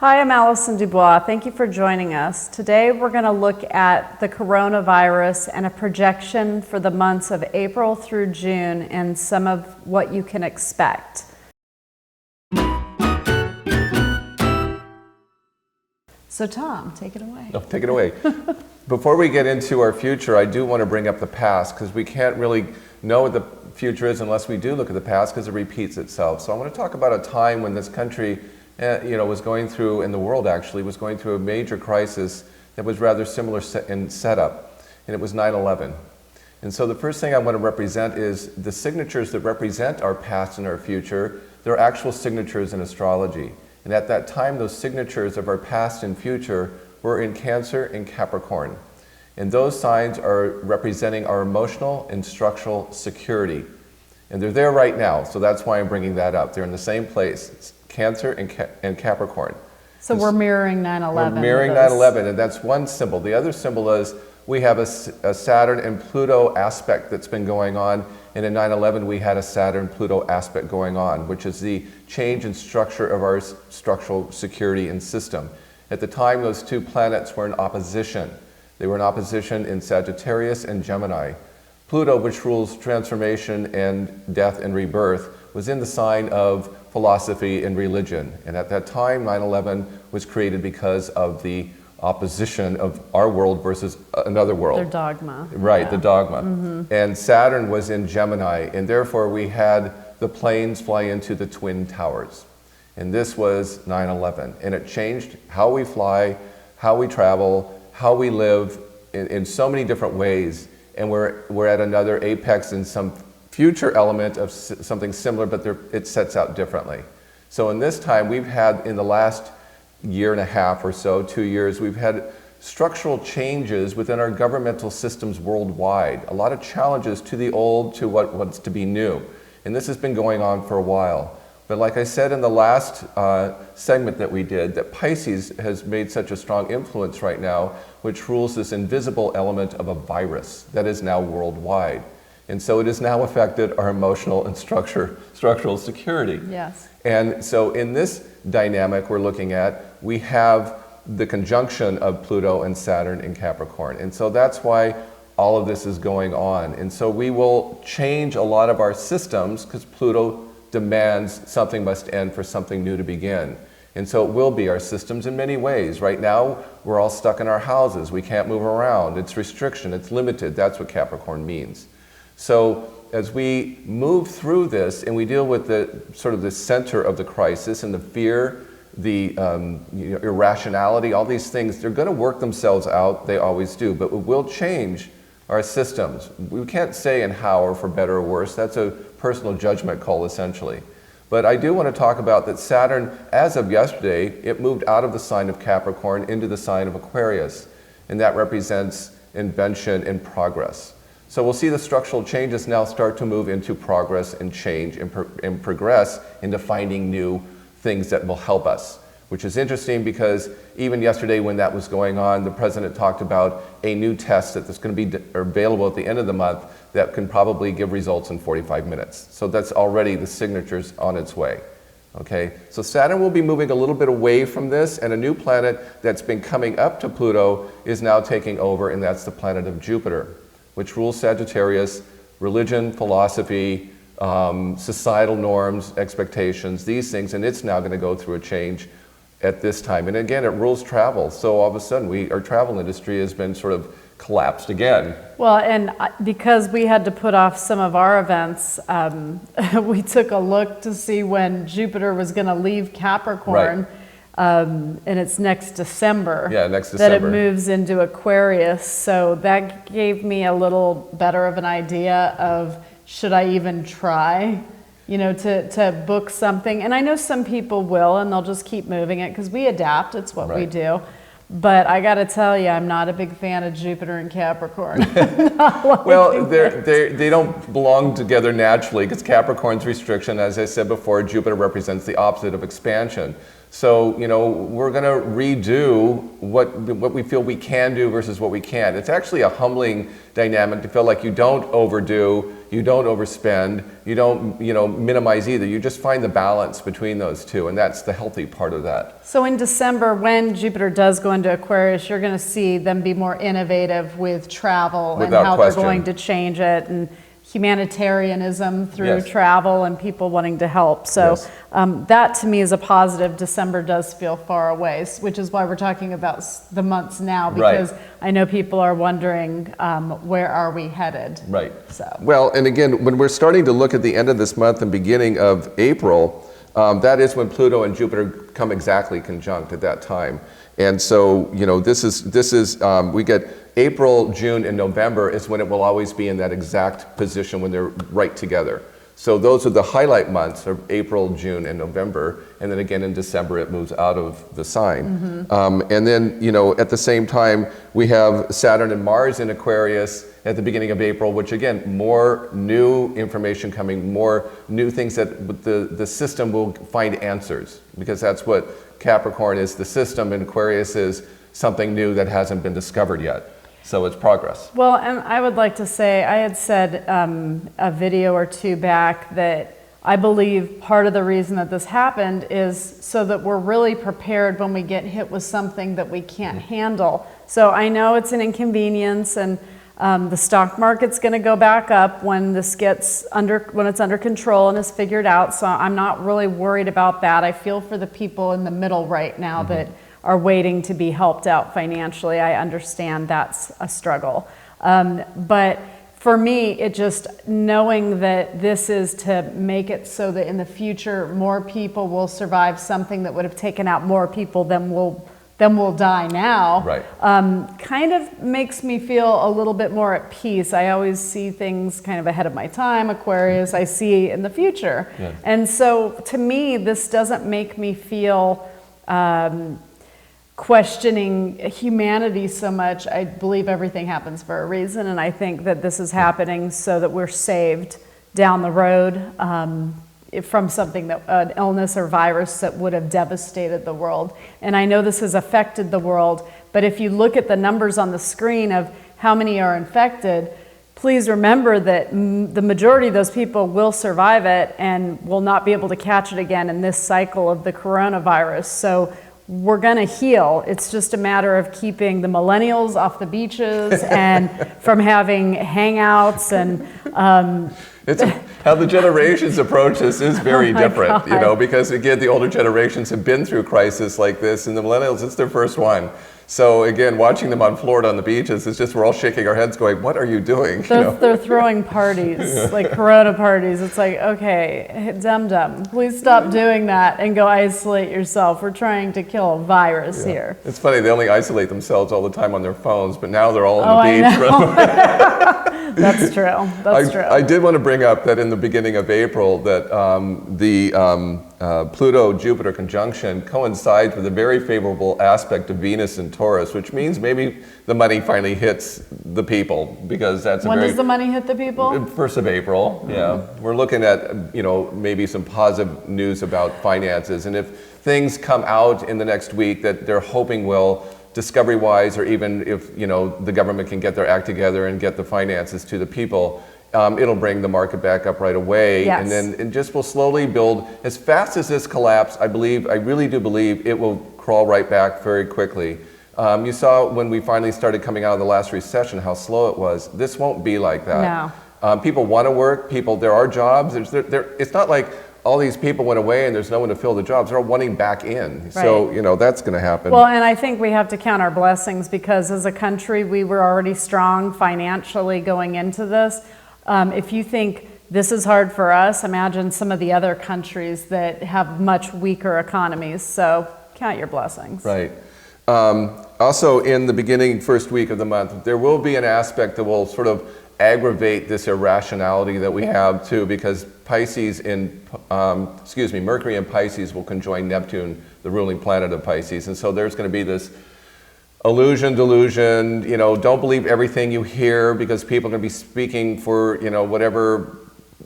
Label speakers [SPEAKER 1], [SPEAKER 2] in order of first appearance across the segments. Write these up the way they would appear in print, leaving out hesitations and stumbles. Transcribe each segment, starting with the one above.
[SPEAKER 1] Hi, I'm Allison Dubois. Thank you for joining us. Today we're going to look at the coronavirus and a projection for the months of April through June and some of what you can expect. So Tom, take it away.
[SPEAKER 2] No, take it away. Before we get into our future, I do want to bring up the past because we can't really know what the future is unless we do look at the past because it repeats itself. So I want to talk about a time when this country was going through, and the world actually, was going through a major crisis that was rather similar in setup, and it was 9/11. And so the first thing I want to represent is the signatures that represent our past and our future. They're actual signatures in astrology. And at that time, those signatures of our past and future were in Cancer and Capricorn. And those signs are representing our emotional and structural security. And they're there right now, so that's why I'm bringing that up. They're in the same place. It's Cancer and Capricorn.
[SPEAKER 1] So we're mirroring 9/11.
[SPEAKER 2] We're mirroring 9/11, and that's one symbol. The other symbol is we have a Saturn and Pluto aspect that's been going on, and in 9/11 we had a Saturn-Pluto aspect going on, which is the change in structure of our structural security and system. At the time, those two planets were in opposition. They were in opposition in Sagittarius and Gemini. Pluto, which rules transformation and death and rebirth, was in the sign of philosophy and religion. And at that time, 9/11 was created because of the opposition of our world versus another world.
[SPEAKER 1] Their dogma.
[SPEAKER 2] Right,
[SPEAKER 1] yeah.
[SPEAKER 2] The dogma. Mm-hmm. And Saturn was in Gemini, and therefore we had the planes fly into the Twin Towers. And this was 9/11. And it changed how we fly, how we travel, how we live in so many different ways. And we're at another apex in some future element of something similar, but it sets out differently. So in this time, we've had, in the last year and a half or so, 2 years, we've had structural changes within our governmental systems worldwide. A lot of challenges to the old, to what's to be new. And this has been going on for a while. But like I said in the last segment that we did, that Pisces has made such a strong influence right now, which rules this invisible element of a virus that is now worldwide. And so it has now affected our emotional and structural security.
[SPEAKER 1] Yes.
[SPEAKER 2] And so in this dynamic we're looking at, we have the conjunction of Pluto and Saturn in Capricorn. And so that's why all of this is going on. And so we will change a lot of our systems because Pluto demands something must end for something new to begin. And so it will be our systems in many ways. Right now, we're all stuck in our houses. We can't move around. It's restriction, it's limited. That's what Capricorn means. So as we move through this and we deal with the sort of the center of the crisis and the fear, the irrationality, all these things, they're going to work themselves out. They always do. But it will change our systems. We can't say in how or for better or worse. That's a personal judgment call, essentially. But I do want to talk about that Saturn, as of yesterday, it moved out of the sign of Capricorn into the sign of Aquarius. And that represents invention and progress. So we'll see the structural changes now start to move into progress and change and progress into finding new things that will help us, which is interesting because even yesterday when that was going on, the president talked about a new test that's going to be available at the end of the month that can probably give results in 45 minutes. So that's already the signatures on its way. Okay, so Saturn will be moving a little bit away from this, and a new planet that's been coming up to Pluto is now taking over, and that's the planet of Jupiter, which rules Sagittarius, religion, philosophy, societal norms, expectations, these things, and it's now going to go through a change at this time. And again, it rules travel, so all of a sudden our travel industry has been sort of collapsed again.
[SPEAKER 1] Well, and because we had to put off some of our events, we took a look to see when Jupiter was going to leave Capricorn.
[SPEAKER 2] Right.
[SPEAKER 1] And it's next December.
[SPEAKER 2] Yeah, next December.
[SPEAKER 1] That it moves into Aquarius. So that gave me a little better of an idea of should I even try, to book something. And I know some people will, and they'll just keep moving it because we adapt. It's what we do. But I got to tell you, I'm not a big fan of Jupiter and Capricorn.
[SPEAKER 2] Well, they don't belong together naturally because Capricorn's restriction, as I said before, Jupiter represents the opposite of expansion. So, we're going to redo what we feel we can do versus what we can't. It's actually a humbling dynamic to feel like you don't overdo, you don't overspend, you don't, minimize either. You just find the balance between those two, and that's the healthy part of that.
[SPEAKER 1] So in December, when Jupiter does go into Aquarius, you're going to see them be more innovative with travel and how they're going to change it, and humanitarianism through travel and people wanting to help. So that to me is a positive. December does feel far away, which is why we're talking about the months now, because I know people are wondering, where are we headed?
[SPEAKER 2] Right.
[SPEAKER 1] So.
[SPEAKER 2] Well, and again, when we're starting to look at the end of this month and beginning of April, that is when Pluto and Jupiter come exactly conjunct at that time. And so, this is we get April, June, and November is when it will always be in that exact position when they're right together. So those are the highlight months of April, June, and November. And then again in December, it moves out of the sign. And then, at the same time, we have Saturn and Mars in Aquarius at the beginning of April, which again, more new information coming, more new things that the system will find answers, because that's what Capricorn is, the system, and Aquarius is something new that hasn't been discovered yet. So it's progress.
[SPEAKER 1] Well, and I would like to say, I had said a video or two back that I believe part of the reason that this happened is so that we're really prepared when we get hit with something that we can't handle. So I know it's an inconvenience, and the stock market's going to go back up when this when it's under control and is figured out. So I'm not really worried about that. I feel for the people in the middle right now that are waiting to be helped out financially. I understand that's a struggle. But for me, it just knowing that this is to make it so that in the future, more people will survive something that would have taken out more people than will die now, kind of makes me feel a little bit more at peace. I always see things kind of ahead of my time, Aquarius, I see in the future. And so to me, this doesn't make me feel questioning humanity so much. I believe everything happens for a reason, and I think that this is happening so that we're saved down the road from something that an illness or virus that would have devastated the world. And I know this has affected the world, but if you look at the numbers on the screen of how many are infected, please remember that the majority of those people will survive it and will not be able to catch it again in this cycle of the coronavirus. So we're going to heal. It's just a matter of keeping the millennials off the beaches and from having hangouts and
[SPEAKER 2] it's how the generations approach this is very different, because again, the older generations have been through crisis like this, and the millennials, it's their first one. So again, watching them on Florida on the beaches, it's just we're all shaking our heads going, what are you doing?
[SPEAKER 1] They're throwing parties, like Corona parties. It's like, okay, dum-dum, please stop doing that and go isolate yourself. We're trying to kill a virus here.
[SPEAKER 2] It's funny, they only isolate themselves all the time on their phones, but now they're all on the beach.
[SPEAKER 1] That's true. That's true.
[SPEAKER 2] I did want to bring up that in the beginning of April that the Pluto-Jupiter conjunction coincides with a very favorable aspect of Venus and Taurus, which means maybe the money finally hits the people, because that's
[SPEAKER 1] when does the money hit the people?
[SPEAKER 2] 1st of April. Yeah, we're looking at maybe some positive news about finances, and if things come out in the next week that they're hoping will, discovery-wise, or even if the government can get their act together and get the finances to the people, it'll bring the market back up right away, and then it just will slowly build. As fast as this collapse, I really do believe it will crawl right back very quickly. You saw when we finally started coming out of the last recession how slow it was. This won't be like that.
[SPEAKER 1] No.
[SPEAKER 2] People want to work. There are jobs. It's not like all these people went away and there's no one to fill the jobs. They're all wanting back in. Right. So, that's going to happen.
[SPEAKER 1] Well, and I think we have to count our blessings, because as a country, we were already strong financially going into this. If you think this is hard for us, imagine some of the other countries that have much weaker economies. So count your blessings.
[SPEAKER 2] Right. Also, in the beginning, first week of the month, there will be an aspect that will sort of aggravate this irrationality that we have too, because Mercury in Pisces will conjoin Neptune, the ruling planet of Pisces, and so there's going to be this delusion, don't believe everything you hear, because people are going to be speaking for, whatever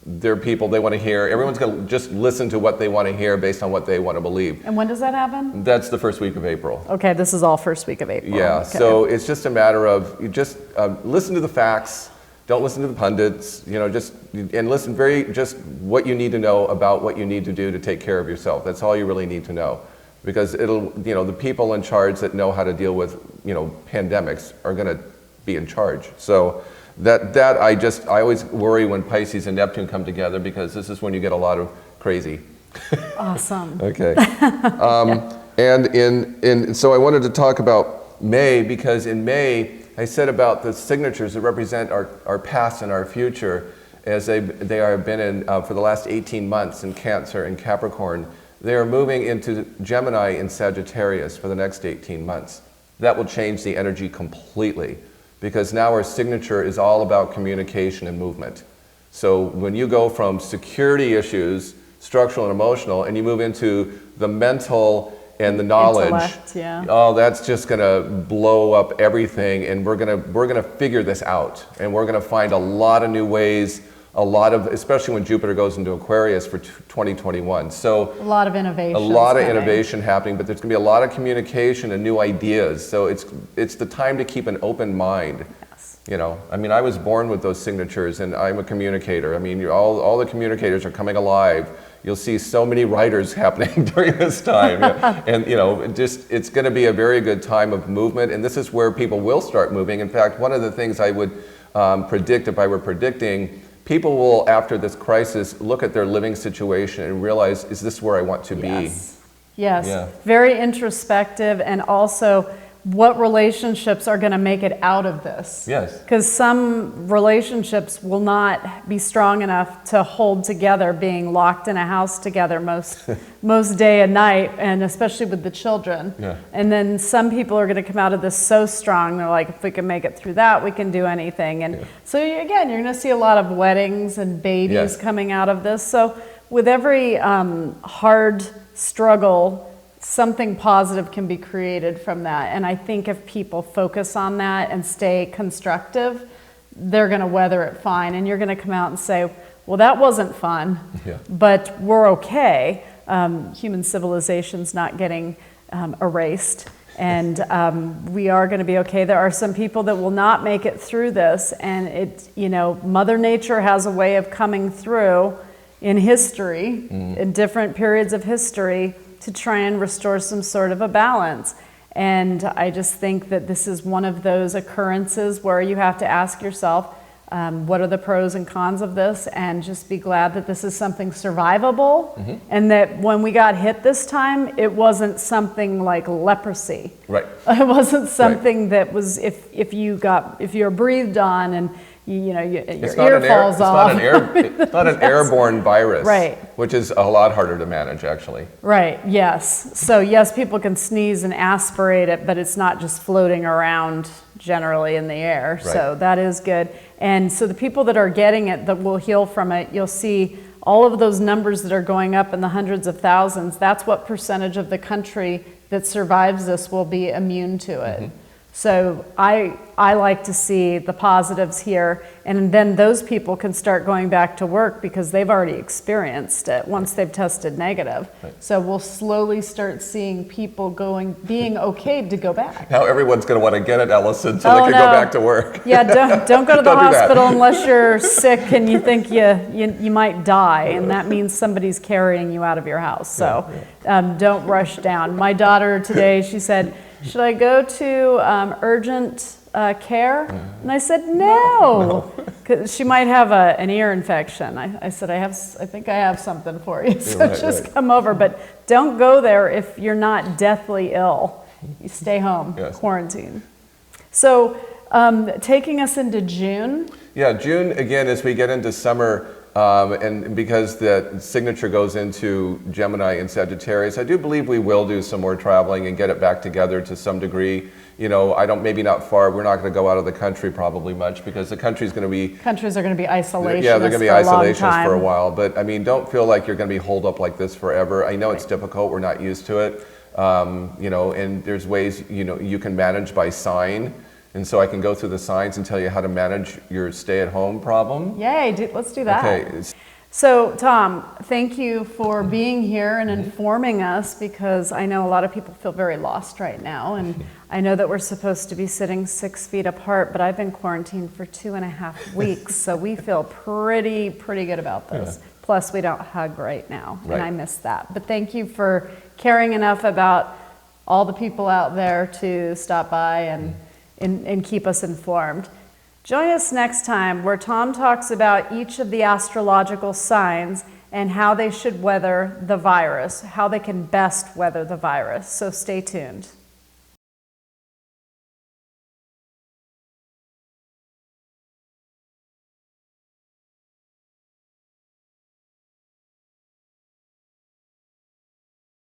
[SPEAKER 2] they're people, they want to hear, everyone's going to just listen to what they want to hear based on what they want to believe.
[SPEAKER 1] And when does that happen?
[SPEAKER 2] That's the first week of April.
[SPEAKER 1] Okay, this is all first week of April.
[SPEAKER 2] Yeah,
[SPEAKER 1] Okay.
[SPEAKER 2] so it's just a matter of, you just listen to the facts, don't listen to the pundits, and listen just what you need to know about what you need to do to take care of yourself. That's all you really need to know. Because the people in charge that know how to deal with, pandemics are going to be in charge. So I always worry when Pisces and Neptune come together, because this is when you get a lot of crazy.
[SPEAKER 1] Awesome.
[SPEAKER 2] Okay. And so I wanted to talk about May, because in May, I said about the signatures that represent our past and our future, as they have been in for the last 18 months in Cancer and Capricorn. They are moving into Gemini and Sagittarius for the next 18 months. That will change the energy completely, because now our signature is all about communication and movement. So when you go from security issues, structural and emotional, and you move into the mental and the knowledge,
[SPEAKER 1] intellect, yeah.
[SPEAKER 2] Oh, that's just going to blow up everything, and we're going to figure this out, and we're going to find a lot of new ways, especially when Jupiter goes into Aquarius for 2021. So
[SPEAKER 1] a lot of innovation.
[SPEAKER 2] A lot of innovation happening, but there's going to be a lot of communication and new ideas. So it's the time to keep an open mind.
[SPEAKER 1] Yes.
[SPEAKER 2] I was born with those signatures, and I'm a communicator. All the communicators are coming alive. You'll see so many writers happening during this time. And it's going to be a very good time of movement, and this is where people will start moving. In fact, one of the things I would predict, if I were predicting, people will, after this crisis, look at their living situation and realize, is this where I want to be?
[SPEAKER 1] Yes. Yes.
[SPEAKER 2] Yeah.
[SPEAKER 1] Very introspective, and also what relationships are going to make it out of this.
[SPEAKER 2] Yes.
[SPEAKER 1] Because some relationships will not be strong enough to hold together, being locked in a house together most day and night, and especially with the children.
[SPEAKER 2] Yeah.
[SPEAKER 1] And then some people are going to come out of this so strong, they're like, if we can make it through that, we can do anything. And so again, you're going to see a lot of weddings and babies coming out of this. So with every hard struggle, something positive can be created from that. And I think if people focus on that and stay constructive, they're going to weather it fine. And you're going to come out and say, well, that wasn't fun, but we're okay. Human civilization's not getting erased. And we are going to be okay. There are some people that will not make it through this. And Mother Nature has a way of coming through in history, in different periods of history, to try and restore some sort of a balance. And I just think that this is one of those occurrences where you have to ask yourself, what are the pros and cons of this? And just be glad that this is something survivable, and that when we got hit this time, it wasn't something like leprosy. Right. It wasn't something that was, if you're breathed on and your ear falls off.
[SPEAKER 2] It's not an airborne virus,
[SPEAKER 1] right,
[SPEAKER 2] which is a lot harder to manage, actually.
[SPEAKER 1] Right, yes. So yes, people can sneeze and aspirate it, but it's not just floating around generally in the air. Right. So that is good. And so the people that are getting it, that will heal from it, you'll see all of those numbers that are going up in the hundreds of thousands. That's what percentage of the country that survives this will be immune to it. So I like to see the positives here, and then those people can start going back to work because they've already experienced it once they've tested negative. Right. So we'll slowly start seeing people being okay to go back.
[SPEAKER 2] Now everyone's going to want to get it, Allison, so they can go back to work.
[SPEAKER 1] Yeah, don't go to the hospital unless you're sick and you think you might die, and that means somebody's carrying you out of your house. So don't rush down. My daughter today, she said, should I go to urgent care? And I said, no. 'Cause she might have an ear infection. I said, I think I have something for you. So just come over. But don't go there if you're not deathly ill. You stay home, quarantine. So taking us into June. Yeah,
[SPEAKER 2] June, again, as we get into summer, and because the signature goes into Gemini and Sagittarius, I do believe we will do some more traveling and get it back together to some degree. Maybe not far. We're not going to go out of the country probably much, because the countries are going to be isolationist. Yeah, they're going to be isolationist for a while. But don't feel like you're going to be holed up like this forever. I know it's difficult. We're not used to it. And there's ways you can manage by sign. And so I can go through the signs and tell you how to manage your stay-at-home problem.
[SPEAKER 1] Yay, let's do that. Okay. So, Tom, thank you for being here and informing us, because I know a lot of people feel very lost right now. And I know that we're supposed to be sitting 6 feet apart, but I've been quarantined for 2.5 weeks. So we feel pretty good about this.
[SPEAKER 2] Yeah.
[SPEAKER 1] Plus, we don't hug right now,
[SPEAKER 2] Right.
[SPEAKER 1] and I miss that. But thank you for caring enough about all the people out there to stop by and keep us informed. Join us next time, where Tom talks about each of the astrological signs and how they should weather the virus, how they can best weather the virus. So stay tuned.